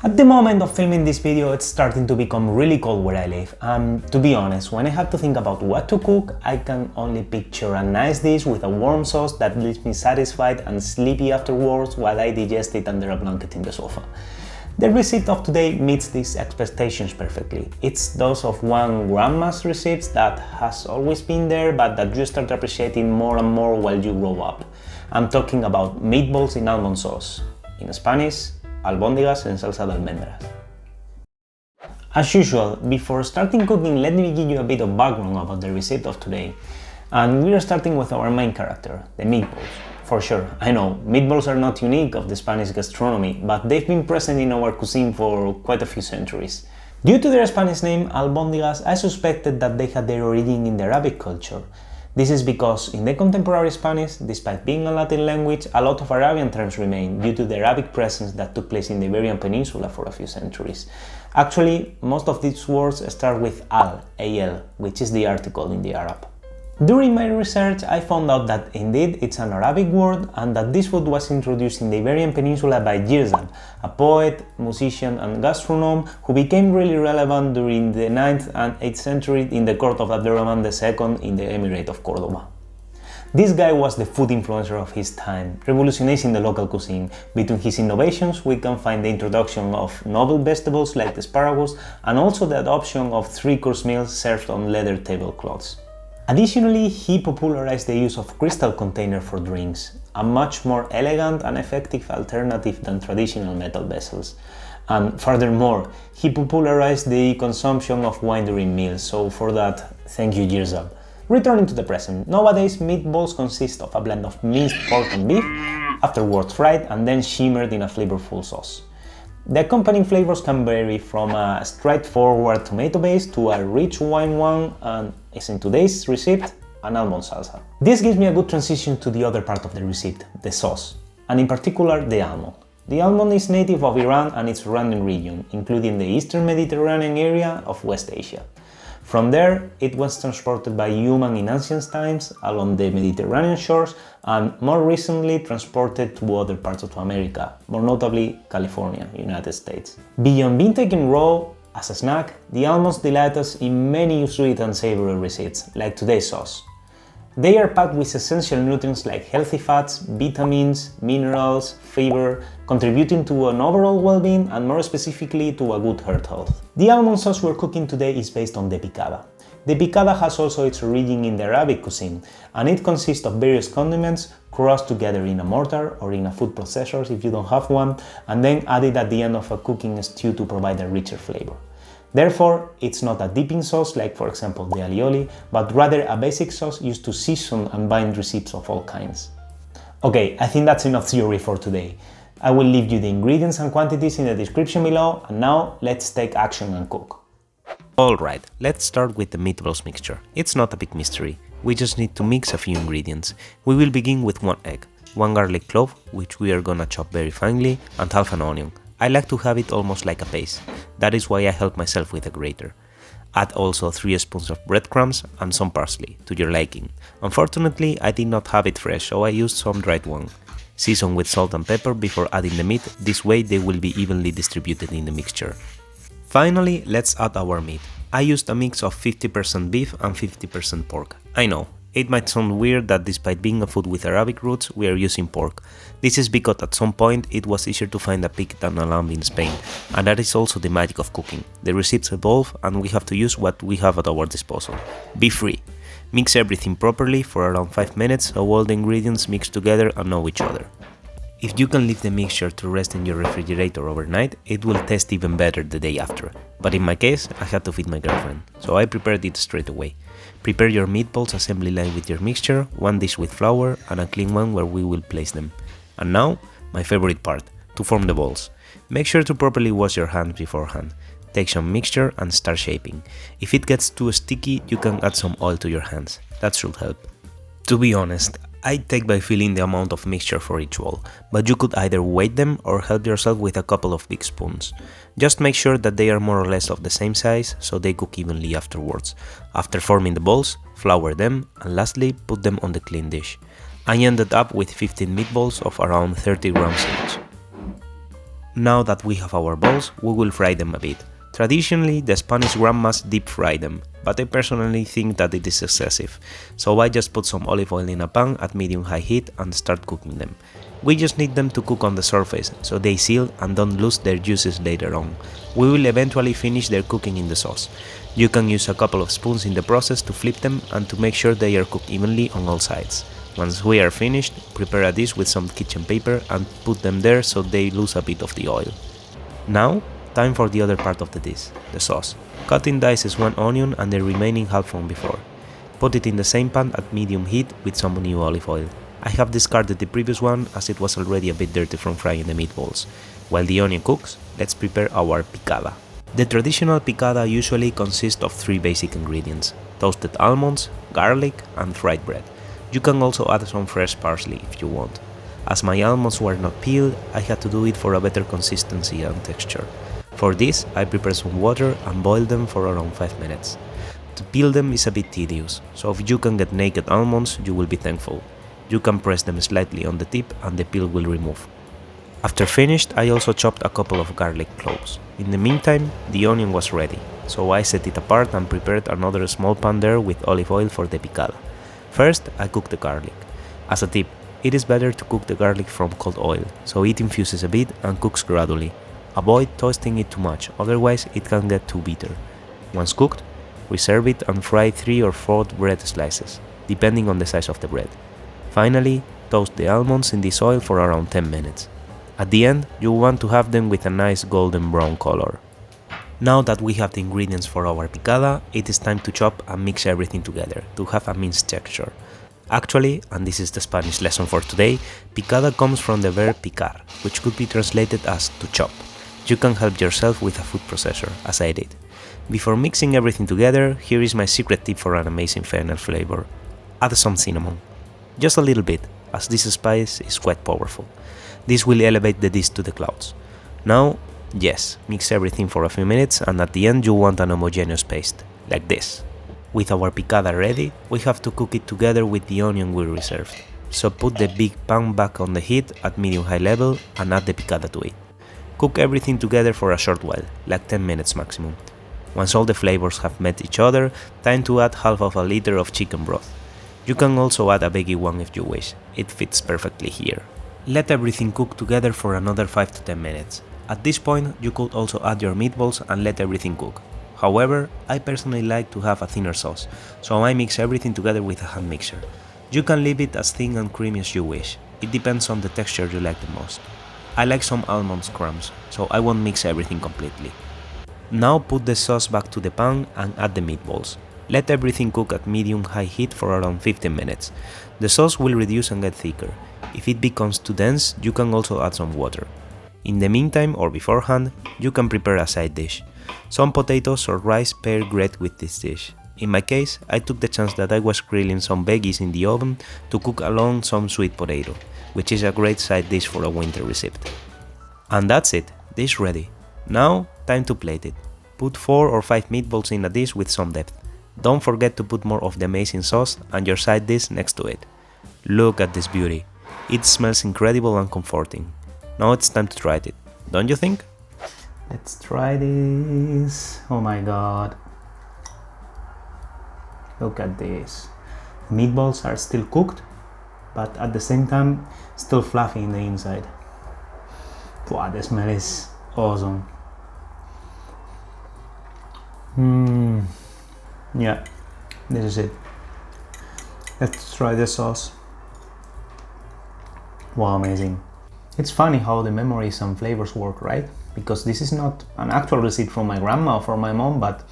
At the moment of filming this video, it's starting to become really cold where I live. To be honest, when I have to think about what to cook, I can only picture a nice dish with a warm sauce that leaves me satisfied and sleepy afterwards while I digest it under a blanket in the sofa. The recipe of today meets these expectations perfectly. It's those of one grandma's recipes that has always been there, but that you start appreciating more and more while you grow up. I'm talking about meatballs in almond sauce. In Spanish, albóndigas en salsa de almendras. As usual, before starting cooking, let me give you a bit of background about the recipe of today. And we are starting with our main character, the meatballs. For sure, I know, meatballs are not unique of the Spanish gastronomy, but they've been present in our cuisine for quite a few centuries. Due to their Spanish name, albóndigas, I suspected that they had their origin in the Arabic culture. This is because in the contemporary Spanish, despite being a Latin language, a lot of Arabian terms remain due to the Arabic presence that took place in the Iberian Peninsula for a few centuries. Actually, most of these words start with al, which is the article in the Arab. During my research, I found out that indeed it's an Arabic word and that this food was introduced in the Iberian Peninsula by Girzab, a poet, musician and gastronome who became really relevant during the 9th and 8th century in the court of Abdurrahman II in the Emirate of Cordoba. This guy was the food influencer of his time, revolutionizing the local cuisine. Between his innovations, we can find the introduction of novel vegetables like asparagus and also the adoption of three-course meals served on leather tablecloths. Additionally, he popularized the use of crystal containers for drinks, a much more elegant and effective alternative than traditional metal vessels. And furthermore, he popularized the consumption of wine during meals, so for that, thank you Girzab. Returning to the present, nowadays meatballs consist of a blend of minced pork and beef, afterwards fried and then shimmered in a flavorful sauce. The accompanying flavors can vary from a straightforward tomato base to a rich wine one and, as in today's recipe, an almond salsa. This gives me a good transition to the other part of the recipe, the sauce, and in particular the almond. The almond is native of Iran and its surrounding region, including the eastern Mediterranean area of West Asia. From there, it was transported by humans in ancient times along the Mediterranean shores and more recently transported to other parts of America, more notably California, United States. Beyond being taken raw, as a snack, the almonds delight us in many sweet and savory recipes, like today's sauce. They are packed with essential nutrients like healthy fats, vitamins, minerals, fiber, contributing to an overall well-being and more specifically to a good heart health. The almond sauce we're cooking today is based on the picada. The picada has also its origin in the Arabic cuisine, and it consists of various condiments crossed together in a mortar or in a food processor if you don't have one, and then added at the end of a cooking stew to provide a richer flavor. Therefore, it's not a dipping sauce like for example the alioli, but rather a basic sauce used to season and bind recipes of all kinds. Okay, I think that's enough theory for today. I will leave you the ingredients and quantities in the description below, and now let's take action and cook. Alright, let's start with the meatballs mixture. It's not a big mystery, we just need to mix a few ingredients. We will begin with 1 egg, 1 garlic clove, which we are gonna chop very finely, and half an onion. I like to have it almost like a paste, that is why I help myself with a grater. Add also 3 spoons of breadcrumbs and some parsley, to your liking. Unfortunately, I did not have it fresh, so I used some dried one. Season with salt and pepper before adding the meat, this way they will be evenly distributed in the mixture. Finally, let's add our meat. I used a mix of 50% beef and 50% pork. I know, it might sound weird that despite being a food with Arabic roots, we are using pork. This is because at some point it was easier to find a pig than a lamb in Spain, and that is also the magic of cooking. The recipes evolve and we have to use what we have at our disposal. Be free. Mix everything properly for around 5 minutes so all the ingredients mix together and know each other. If you can leave the mixture to rest in your refrigerator overnight, it will taste even better the day after. But in my case, I had to feed my girlfriend, so I prepared it straight away. Prepare your meatballs assembly line with your mixture, 1 dish with flour and a clean one where we will place them. And now, my favorite part, to form the balls. Make sure to properly wash your hands beforehand. Take some mixture and start shaping. If it gets too sticky, you can add some oil to your hands. That should help. To be honest, I take by feeling the amount of mixture for each ball, but you could either weight them or help yourself with a couple of big spoons. Just make sure that they are more or less of the same size so they cook evenly afterwards. After forming the balls, flour them and lastly put them on the clean dish. I ended up with 15 meatballs of around 30 grams each. Now that we have our balls, we will fry them a bit. Traditionally, the Spanish grandmas deep fry them, but I personally think that it is excessive, so I just put some olive oil in a pan at medium-high heat and start cooking them. We just need them to cook on the surface, so they seal and don't lose their juices later on. We will eventually finish their cooking in the sauce. You can use a couple of spoons in the process to flip them and to make sure they are cooked evenly on all sides. Once we are finished, prepare a dish with some kitchen paper and put them there so they lose a bit of the oil. Now, time for the other part of the dish, the sauce. Cut in dices one onion and the remaining half from before. Put it in the same pan at medium heat with some new olive oil. I have discarded the previous one as it was already a bit dirty from frying the meatballs. While the onion cooks, let's prepare our picada. The traditional picada usually consists of 3 basic ingredients: toasted almonds, garlic, and fried bread. You can also add some fresh parsley if you want. As my almonds were not peeled, I had to do it for a better consistency and texture. For this, I prepared some water and boiled them for around 5 minutes. To peel them is a bit tedious, so if you can get naked almonds, you will be thankful. You can press them slightly on the tip and the peel will remove. After finished, I also chopped a couple of garlic cloves. In the meantime, the onion was ready, so I set it apart and prepared another small pan there with olive oil for the picada. First, I cooked the garlic. As a tip, it is better to cook the garlic from cold oil, so it infuses a bit and cooks gradually. Avoid toasting it too much, otherwise it can get too bitter. Once cooked, reserve it and fry 3 or 4 bread slices, depending on the size of the bread. Finally, toast the almonds in this oil for around 10 minutes. At the end, you want to have them with a nice golden brown color. Now that we have the ingredients for our picada, it is time to chop and mix everything together to have a minced texture. Actually, and this is the Spanish lesson for today, picada comes from the verb picar, which could be translated as to chop. You can help yourself with a food processor, as I did. Before mixing everything together, here is my secret tip for an amazing final flavor. Add some cinnamon. Just a little bit, as this spice is quite powerful. This will elevate the dish to the clouds. Now, yes, mix everything for a few minutes and at the end you want an homogeneous paste, like this. With our picada ready, we have to cook it together with the onion we reserved. So put the big pan back on the heat at medium-high level and add the picada to it. Cook everything together for a short while, like 10 minutes maximum. Once all the flavors have met each other, time to add half of a liter of chicken broth. You can also add a veggie one if you wish, it fits perfectly here. Let everything cook together for another 5 to 10 minutes. At this point, you could also add your meatballs and let everything cook. However, I personally like to have a thinner sauce, so I mix everything together with a hand mixer. You can leave it as thin and creamy as you wish, it depends on the texture you like the most. I like some almond crumbs, so I won't mix everything completely. Now put the sauce back to the pan and add the meatballs. Let everything cook at medium-high heat for around 15 minutes. The sauce will reduce and get thicker. If it becomes too dense, you can also add some water. In the meantime or beforehand, you can prepare a side dish. Some potatoes or rice pair great with this dish. In my case, I took the chance that I was grilling some veggies in the oven to cook along some sweet potato, which is a great side dish for a winter recipe. And that's it, dish ready. Now, time to plate it. Put 4 or 5 meatballs in a dish with some depth. Don't forget to put more of the amazing sauce and your side dish next to it. Look at this beauty. It smells incredible and comforting. Now it's time to try it, don't you think? Let's try this. Oh my god. Look at this. The meatballs are still cooked, but at the same time still fluffy in the inside. Wow, the smell is awesome. Yeah, this is it. Let's try the sauce. Wow, amazing. It's funny how the memories and flavors work, right? Because this is not an actual recipe from my grandma or from my mom, but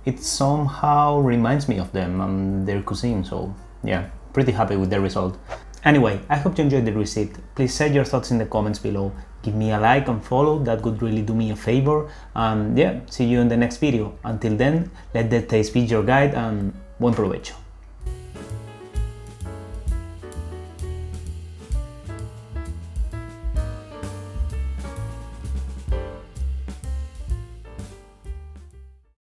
it somehow reminds me of them and their cuisine, so yeah, pretty happy with the result. Anyway, I hope you enjoyed the recipe. Please share your thoughts in the comments below. Give me a like and follow, that would really do me a favor. And yeah, see you in the next video. Until then, let the taste be your guide and buen provecho.